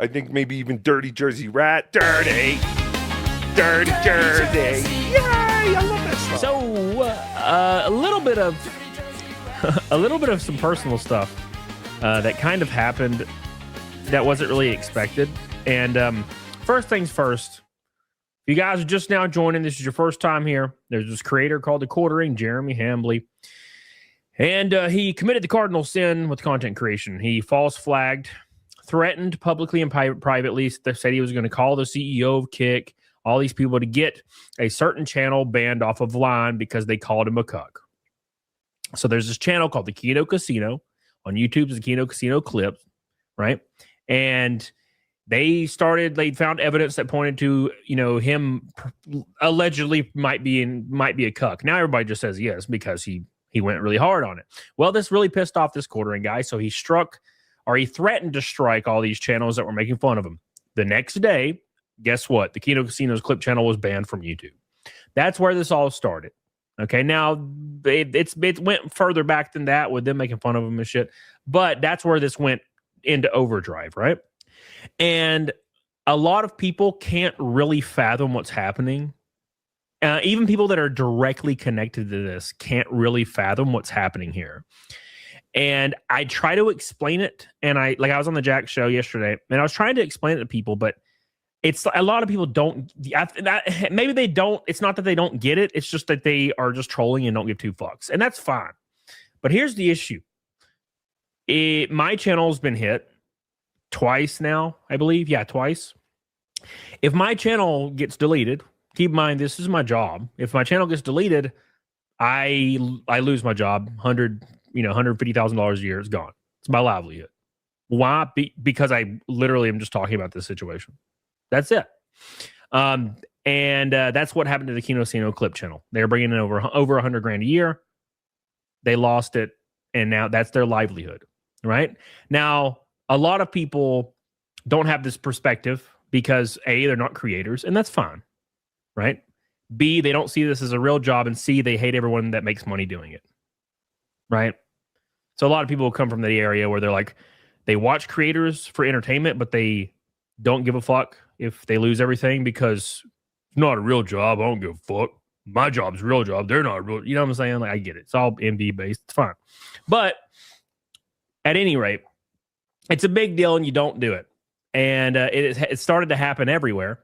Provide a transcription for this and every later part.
I think maybe even Dirty Jersey Rat. Dirty Jersey. Yay! I love that song. So a little bit of some personal stuff that kind of happened that wasn't really expected. And first things first, if you guys are just now joining, this is your first time here. There's this creator called TheQuartering, Jeremy Hambley. And he committed the cardinal sin with content creation. He false flagged, threatened publicly and privately, said he was going to call the CEO of Kick, all these people, to get a certain channel banned off of line because they called him a cuck. So there's this channel called the Keno Casino on YouTube's the Keno Casino Clips, right? And they found evidence that pointed to, him allegedly might be a cuck. Now everybody just says yes because he went really hard on it. Well, this really pissed off this quartering guy, so he threatened to strike all these channels that were making fun of him. The next day, guess what? The Keno Casino's clip channel was banned from YouTube. That's where this all started. Okay, now it went further back than that with them making fun of him and shit, but that's where this went into overdrive, right? And a lot of people can't really fathom what's happening. Even people that are directly connected to this can't really fathom what's happening here. And I try to explain it, and I was on the Jack show yesterday, and I was trying to explain it to people, but it's a lot of people don't. Maybe they don't. It's not that they don't get it. It's just that they are just trolling and don't give two fucks, and that's fine. But here's the issue: my channel's been hit twice now, I believe. Yeah, twice. If my channel gets deleted, keep in mind this is my job. If my channel gets deleted, I lose my job. $150,000 a year is gone. It's my livelihood. Why? Because I literally am just talking about this situation. That's it. And that's what happened to the Keno Casino clip channel. They're bringing in over $100,000 a year. They lost it, and now that's their livelihood. Right now, a lot of people don't have this perspective because A, they're not creators, and that's fine. Right? B, they don't see this as a real job, and C, they hate everyone that makes money doing it. Right? So a lot of people come from the area where they're like, they watch creators for entertainment, but they don't give a fuck if they lose everything because it's not a real job. I don't give a fuck. My job's a real job. They're not real. You know what I'm saying? Like, I get it. It's all MD based. It's fine. But at any rate, it's a big deal and you don't do it. And it started to happen everywhere.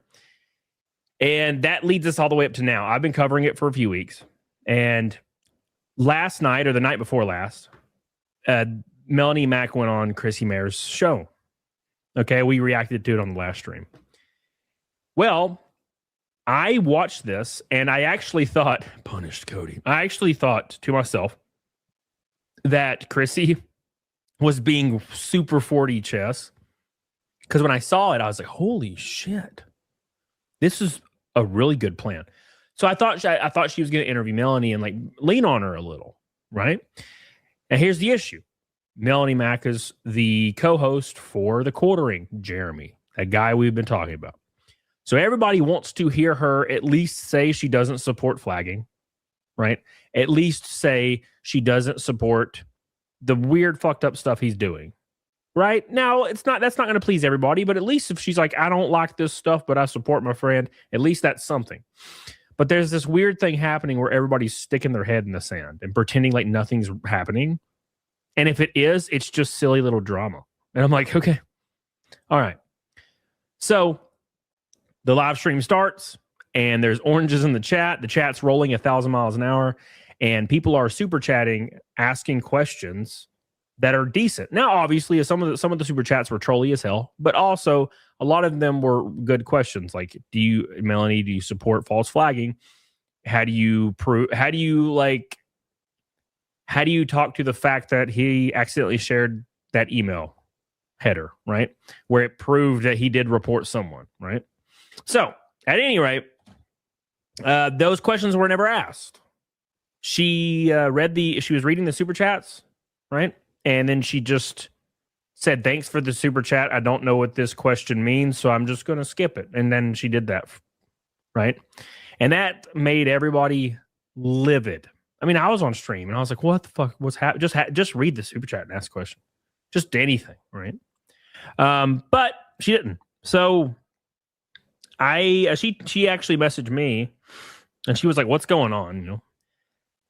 And that leads us all the way up to now. I've been covering it for a few weeks. And last night or the night before last, Melanie Mac went on Chrissy Mayr's show. Okay, we reacted to it on the last stream. Well, I watched this and I actually thought, punished Cody. I actually thought to myself that Chrissy was being super 40 chess. Because when I saw it, I was like, holy shit. This is a really good plan. So I thought she was going to interview Melanie and like lean on her a little, right? And here's the issue. Melanie Mac is the co-host for TheQuartering, Jeremy, that guy we've been talking about. So everybody wants to hear her at least say she doesn't support flagging, right? At least say she doesn't support the weird fucked up stuff he's doing, right? Now, that's not going to please everybody, but at least if she's like, I don't like this stuff, but I support my friend, at least that's something. But there's this weird thing happening where everybody's sticking their head in the sand and pretending like nothing's happening. And if it is, it's just silly little drama. And I'm like, okay, all right. So the live stream starts and there's oranges in the chat. The chat's rolling 1,000 miles an hour and people are super chatting, asking questions that are decent. Now, obviously, some of the super chats were trolly as hell, but also a lot of them were good questions. Like, Melanie, do you support false flagging? How do you talk to the fact that he accidentally shared that email header, right? Where it proved that he did report someone, right? So, at any rate, those questions were never asked. She was reading the super chats, right? And then she just said, thanks for the super chat. I don't know what this question means, so I'm just going to skip it. And then she did that, right? And that made everybody livid. I mean, I was on stream and I was like, what the fuck? What's happening? Just read the super chat and ask a question. Just anything, right? But she didn't. So she actually messaged me, and she was like, "What's going on?" You know,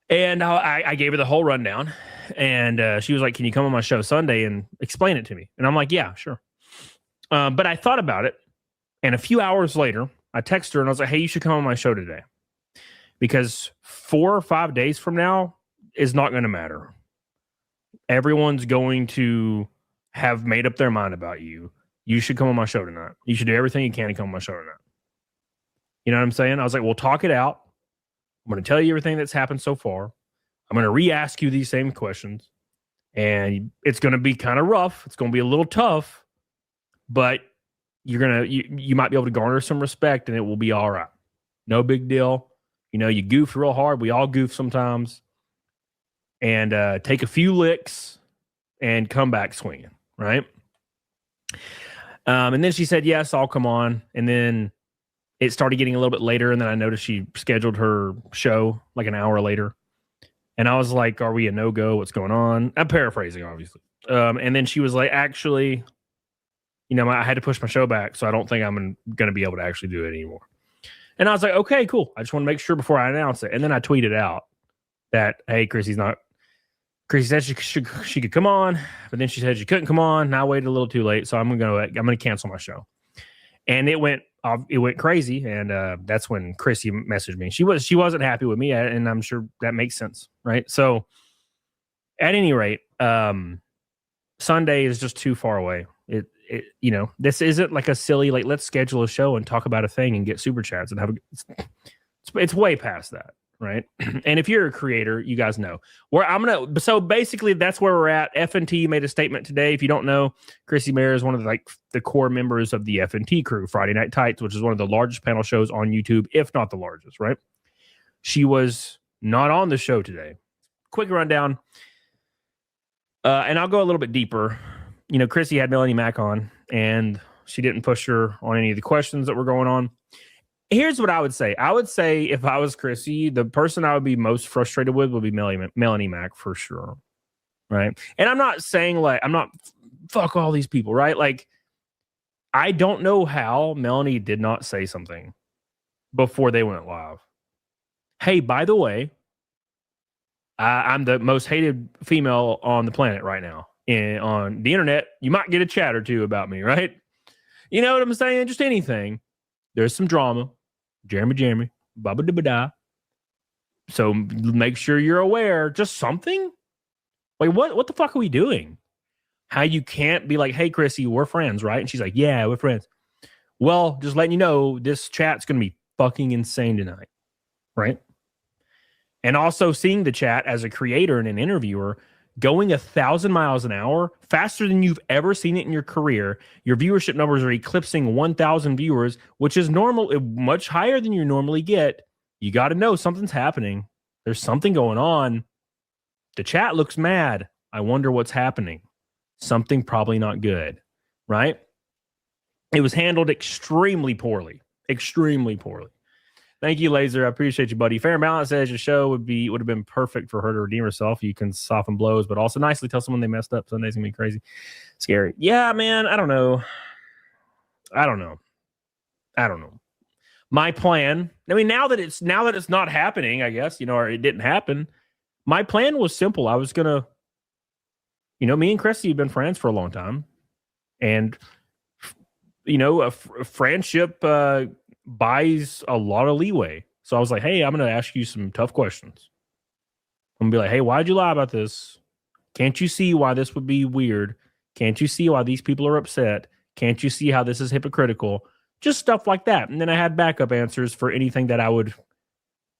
and I gave her the whole rundown, and she was like, "Can you come on my show Sunday and explain it to me?" And I'm like, "Yeah, sure." But I thought about it, and a few hours later, I texted her and I was like, "Hey, you should come on my show today, because 4 or 5 days from now is not going to matter. Everyone's going to have made up their mind about you. You should come on my show tonight. You should do everything you can to come on my show tonight." You know what I'm saying? I was like, "We'll talk it out. I'm going to tell you everything that's happened so far. I'm going to re-ask you these same questions. And it's going to be kind of rough. It's going to be a little tough, but you might be able to garner some respect, and it will be all right. No big deal. You know, you goof real hard. We all goof sometimes. And take a few licks and come back swinging, right?" And then she said, "Yes, I'll come on." And then it started getting a little bit later, and then I noticed she scheduled her show like an hour later. And I was like, "Are we a no-go? What's going on?" I'm paraphrasing, obviously. And then she was like, "Actually, you know, I had to push my show back, so I don't think I'm going to be able to actually do it anymore." And I was like, "Okay, cool. I just want to make sure before I announce it." And then I tweeted out that, "Hey, Chrissy said she could come on, but then she said she couldn't come on. And I waited a little too late, so I'm gonna cancel my show." And it went crazy, and that's when Chrissy messaged me. She wasn't happy with me, and I'm sure that makes sense, right? So, at any rate, Sunday is just too far away. It you know, this isn't like a silly like let's schedule a show and talk about a thing and get super chats and have it's way past that. Right. And if you're a creator, you guys know so basically that's where we're at. FNT made a statement today. If you don't know, Chrissy Mayr is one of the core members of the FNT crew, Friday Night Tights, which is one of the largest panel shows on YouTube, if not the largest, right? She was not on the show today. Quick rundown. And I'll go a little bit deeper. You know, Chrissy had Melanie Mac on, and she didn't push her on any of the questions that were going on. Here's what I would say. I would say if I was Chrissy, the person I would be most frustrated with would be Melanie Mac for sure. Right. And I'm not saying fuck all these people. Right. Like, I don't know how Melanie did not say something before they went live. Hey, by the way, I'm the most hated female on the planet right now. On the internet, you might get a chat or two about me. Right. You know what I'm saying? Just anything. There's some drama. Jeremy, baba dibba da. So make sure you're aware. Just something. Like what the fuck are we doing? How you can't be like, "Hey, Chrissy, we're friends, right?" And she's like, "Yeah, we're friends." Well, just letting you know, this chat's gonna be fucking insane tonight, right? And also seeing the chat as a creator and an interviewer going 1,000 miles an hour, faster than you've ever seen it in your career. Your viewership numbers are eclipsing 1,000 viewers, which is normal, much higher than you normally get. You got to know something's happening. There's something going on. The chat looks mad. I wonder what's happening. Something probably not good, right? It was handled extremely poorly. Extremely poorly. Thank you, Laser. I appreciate you, buddy. Fair and Balance says your show would have been perfect for her to redeem herself. You can soften blows, but also nicely tell someone they messed up. Sunday's gonna be crazy, scary. Yeah, man. I don't know. My plan. I mean, now that it's not happening, I guess, you know, or it didn't happen. My plan was simple. I was gonna, you know, me and Chrissy have been friends for a long time, and you know, a friendship buys a lot of leeway. So I was like, "Hey, I'm going to ask you some tough questions. I'm going to be like, hey, why'd you lie about this? Can't you see why this would be weird? Can't you see why these people are upset? Can't you see how this is hypocritical?" Just stuff like that. And then I had backup answers for anything that I would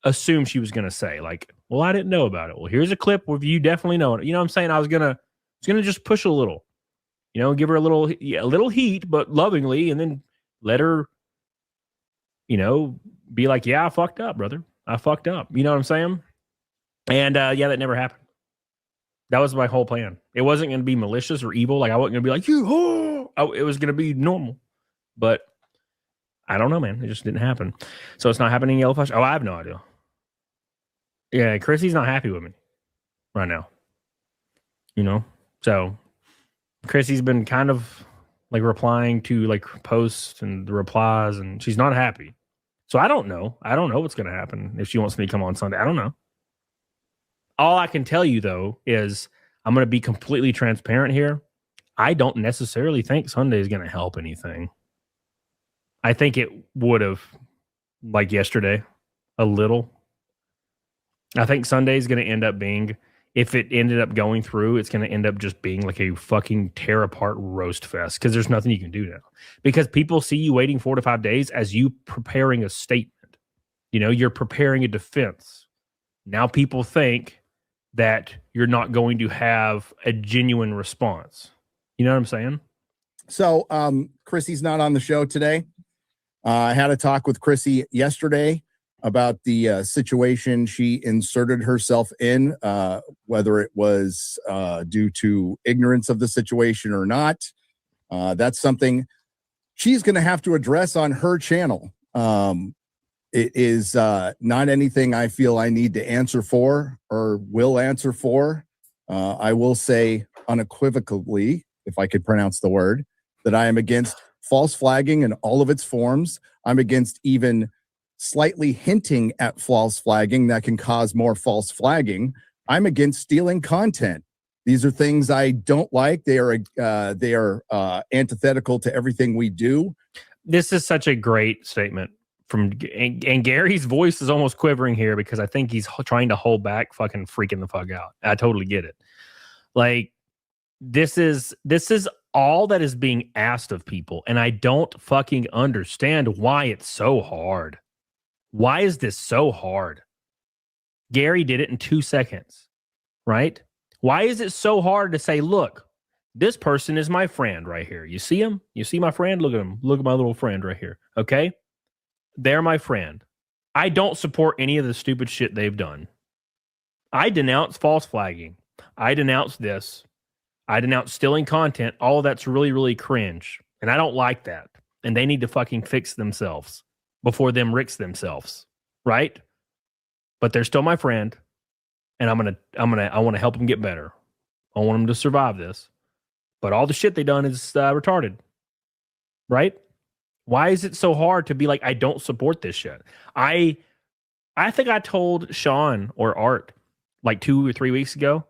assume she was going to say. Like, "Well, I didn't know about it." "Well, here's a clip where you definitely know it." You know what I'm saying? I was going to just push a little, you know, give her a little heat, but lovingly, and then let her, you know, be like, "Yeah, I fucked up, brother. I fucked up." You know what I'm saying? And yeah, that never happened. That was my whole plan. It wasn't going to be malicious or evil. Like, I wasn't going to be like, it was going to be normal. But I don't know, man. It just didn't happen. So it's not happening in Yellow Flash. Oh, I have no idea. Yeah, Chrissy's not happy with me right now. You know? So Chrissy's been kind of like replying to like posts and the replies, and she's not happy. So I don't know. I don't know what's going to happen if she wants me to come on Sunday. I don't know. All I can tell you, though, is I'm going to be completely transparent here. I don't necessarily think Sunday is going to help anything. I think it would have, like yesterday, a little. I think Sunday is going to end up being, if it ended up going through, it's going to end up just being like a fucking tear apart roast fest because there's nothing you can do now. Because people see you waiting 4 to 5 days as you preparing a statement. You know, you're preparing a defense. Now people think that you're not going to have a genuine response. You know what I'm saying? So Chrissy's not on the show today. I had a talk with Chrissy yesterday about the situation she inserted herself in, whether it was due to ignorance of the situation or not. That's something she's going to have to address on her channel. It is not anything I feel I need to answer for or will answer for. I will say unequivocally, if I could pronounce the word, that I am against false flagging in all of its forms. I'm against even slightly hinting at false flagging that can cause more false flagging. I'm against stealing content. These are things I don't like. They are antithetical to everything we do. This is such a great statement from, and Gary's voice is almost quivering here because I think he's trying to hold back fucking freaking the fuck out. I totally get it. Like, this is all that is being asked of people, and I don't fucking understand why it's so hard. Why is this so hard? Gary did it in 2 seconds, right? Why is it so hard to say, look, this person is my friend right here. You see him? You see my friend? Look at him. Look at my little friend right here. Okay? They're my friend. I don't support any of the stupid shit they've done. I denounce false flagging. I denounce this. I denounce stealing content. All of that's really, really cringe. And I don't like that. And they need to fucking fix themselves before them ricks themselves. Right? But they're still my friend. And I want to help them get better. I want them to survive this. But all the shit they done is retarded. Right? Why is it so hard to be like, I don't support this shit? I think I told Sean or Art like 2 or 3 weeks ago,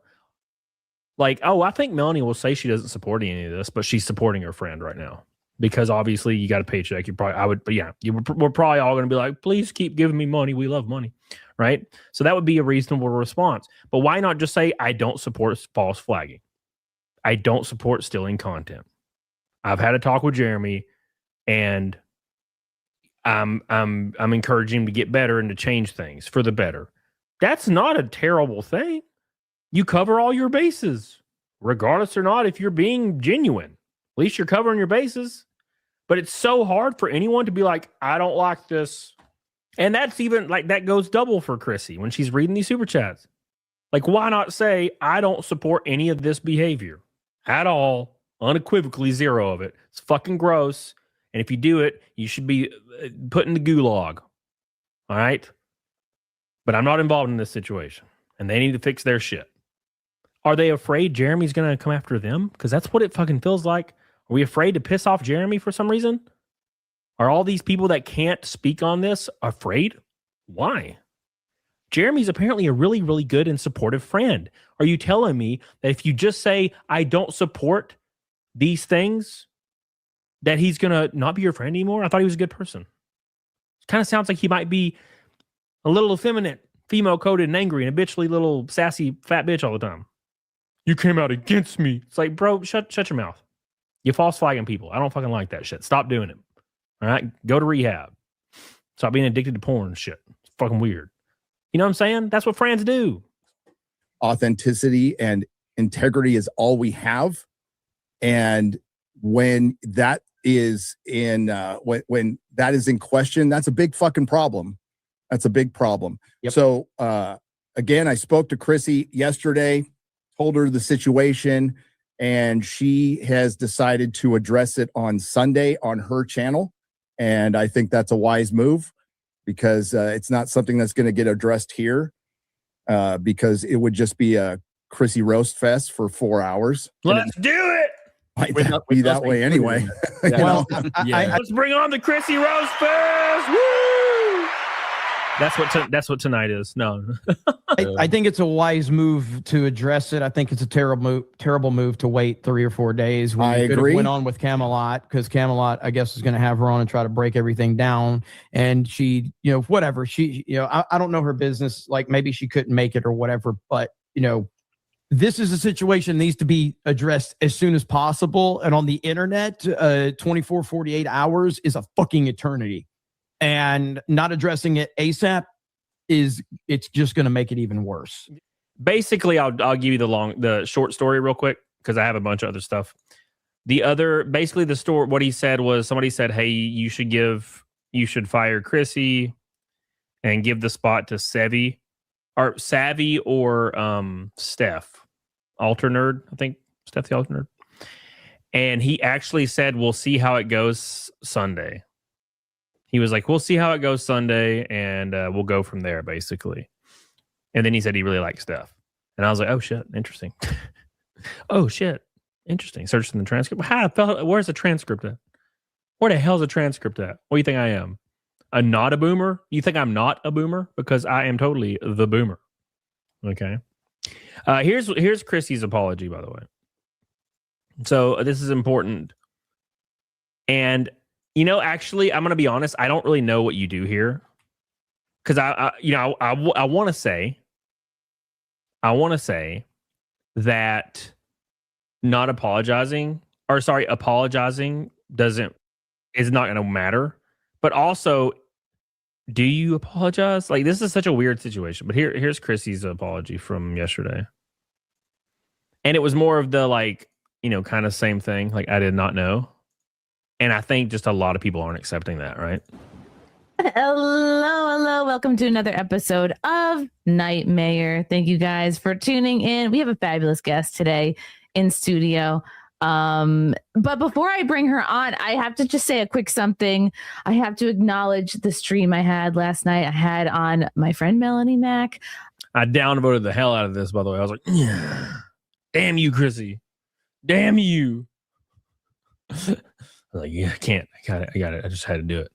like, oh, I think Melanie will say she doesn't support any of this, but she's supporting her friend right now. Because obviously you got a paycheck. But yeah, we're probably all going to be like, please keep giving me money. We love money. Right? So that would be a reasonable response. But why not just say, I don't support false flagging. I don't support stealing content. I've had a talk with Jeremy, and I'm encouraging him to get better and to change things for the better. That's not a terrible thing. You cover all your bases, regardless or not, if you're being genuine. At least you're covering your bases. But it's so hard for anyone to be like, I don't like this. And that's even like, that goes double for Chrissy when she's reading these super chats. Like, why not say, I don't support any of this behavior at all, unequivocally, zero of it. It's fucking gross. And if you do it, you should be put in the gulag. All right? But I'm not involved in this situation. And they need to fix their shit. Are they afraid Jeremy's going to come after them? Because that's what it fucking feels like. Are we afraid to piss off Jeremy for some reason? Are all these people that can't speak on this afraid? Why? Jeremy's apparently a really, really good and supportive friend. Are you telling me that if you just say, I don't support these things, that he's going to not be your friend anymore? I thought he was a good person. Kind of sounds like he might be a little effeminate, female-coded and angry, and a bitchly little sassy fat bitch all the time. You came out against me. It's like, bro, shut your mouth. You false flagging people. I don't fucking like that shit. Stop doing it. All right? Go to rehab. Stop being addicted to porn and shit. It's fucking weird. You know what I'm saying? That's what friends do. Authenticity and integrity is all we have. And when that is in when that is in question, that's a big fucking problem. That's a big problem. Yep. So again, I spoke to Chrissy yesterday, told her the situation, and she has decided to address it on Sunday on her channel. And I think that's a wise move because it's not something that's going to get addressed here because it would just be a Chrissy roast fest for 4 hours. Let's do it. might be that way anyway. You know? Let's bring on the Chrissy Roast Fest. Woo! That's what tonight is. No, I think it's a wise move to address it. I think it's a terrible move to wait 3 or 4 days. When I you could have agree. went on with Camelot, because Camelot, I guess, is going to have her on and try to break everything down. And she, you know, whatever she, you know, I don't know her business. Like maybe she couldn't make it or whatever. But you know, this is a situation that needs to be addressed as soon as possible. And on the internet, 24, 48 hours is a fucking eternity. And not addressing it ASAP it's just going to make it even worse. Basically, I'll give you the short story real quick because I have a bunch of other stuff. Basically the story, what he said was somebody said, hey, you should fire Chrissy and give the spot to Savvy or Steph, Alter Nerd, I think Steph the Alter Nerd. And he actually said, we'll see how it goes Sunday. He was like, we'll see how it goes Sunday, and we'll go from there, basically. And then he said he really likes Steph. And I was like, oh, shit, interesting. Oh, shit, interesting. Searched in the transcript. Where's the transcript at? Where the hell's the transcript at? What do you think I am? Not a boomer? You think I'm not a boomer? Because I am totally the boomer. Okay. Here's Chrissy's apology, by the way. So this is important. And you know, actually, I'm going to be honest. I don't really know what you do here. Because I want to say that apologizing is not going to matter. But also, do you apologize? Like, this is such a weird situation. But here's Chrissy's apology from yesterday. And it was more of the, like, you know, kind of same thing. Like, I did not know. And I think just a lot of people aren't accepting that, right? Hello. Welcome to another episode of Nightmare. Thank you guys for tuning in. We have a fabulous guest today in studio. But before I bring her on, I have to just say a quick something. I have to acknowledge the stream I had last night. I had on my friend Melanie Mac. I downvoted the hell out of this, by the way. I was like, yeah. Damn you, Chrissy. Damn you. Like, yeah, I can't. I got it. I just had to do it.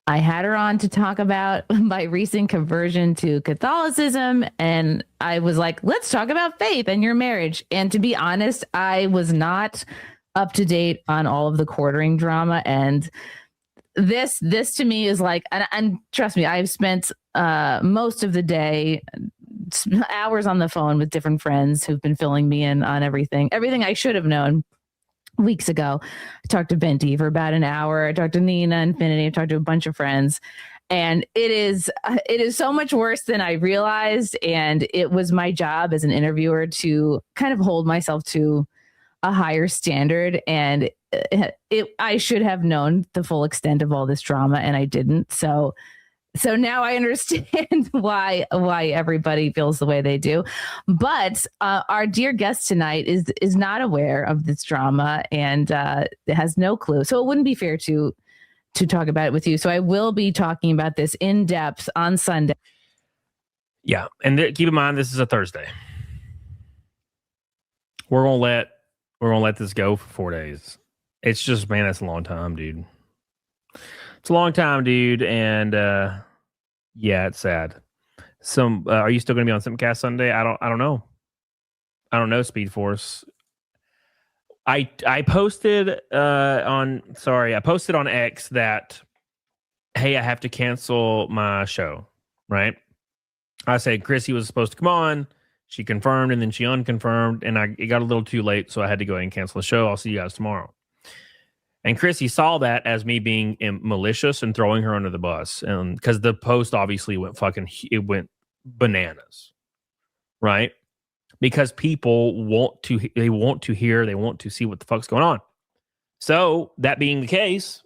I had her on to talk about my recent conversion to Catholicism. And I was like, let's talk about faith and your marriage. And to be honest, I was not up to date on all of the quartering drama. And this to me is like, and trust me, I've spent most of the day, hours on the phone with different friends who've been filling me in on everything I should have known weeks ago. I talked to Venti for about an hour. I talked to Nina, Infinity. I talked to a bunch of friends, and it is so much worse than I realized. And it was my job as an interviewer to kind of hold myself to a higher standard. And I should have known the full extent of all this drama, and I didn't. So now I understand why everybody feels the way they do. But our dear guest tonight is not aware of this drama and has no clue. So it wouldn't be fair to talk about it with you. So I will be talking about this in depth on Sunday. Yeah, and keep in mind this is a Thursday. We're gonna let this go for 4 days. It's just, man, that's a long time, dude. It's a long time, dude, and yeah, it's sad. Are you still going to be on Simcast Sunday? I don't know. I don't know, Speed Force. I posted on X that, hey, I have to cancel my show, right? I said Chrissy was supposed to come on. She confirmed and then she unconfirmed, and it got a little too late, so I had to go ahead and cancel the show. I'll see you guys tomorrow. And Chrissy saw that as me being malicious and throwing her under the bus, and because the post obviously went bananas, right? Because people want to hear, they want to see what the fuck's going on. So that being the case,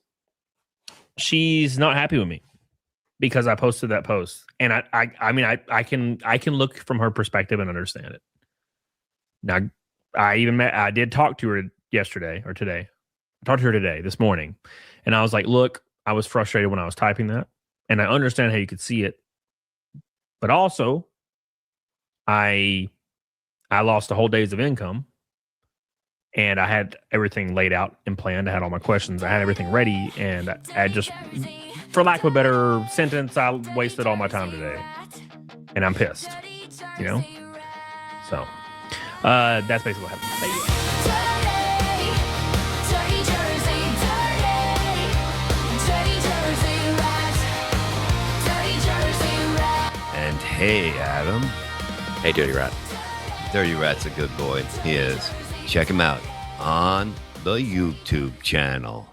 she's not happy with me because I posted that post, and I can look from her perspective and understand it. Now, I did talk to her yesterday or today. I talked to her today, this morning, and I was like, look, I was frustrated when I was typing that, and I understand how you could see it, but also I lost a whole days of income, and I had everything laid out and planned. I had all my questions. I had everything ready, and I just, for lack of a better sentence, I wasted all my time today, and I'm pissed. You know, so that's basically what happened. And hey, Adam. Hey, Dirty Rat. Dirty Rat's a good boy. He is. Check him out on the YouTube channel.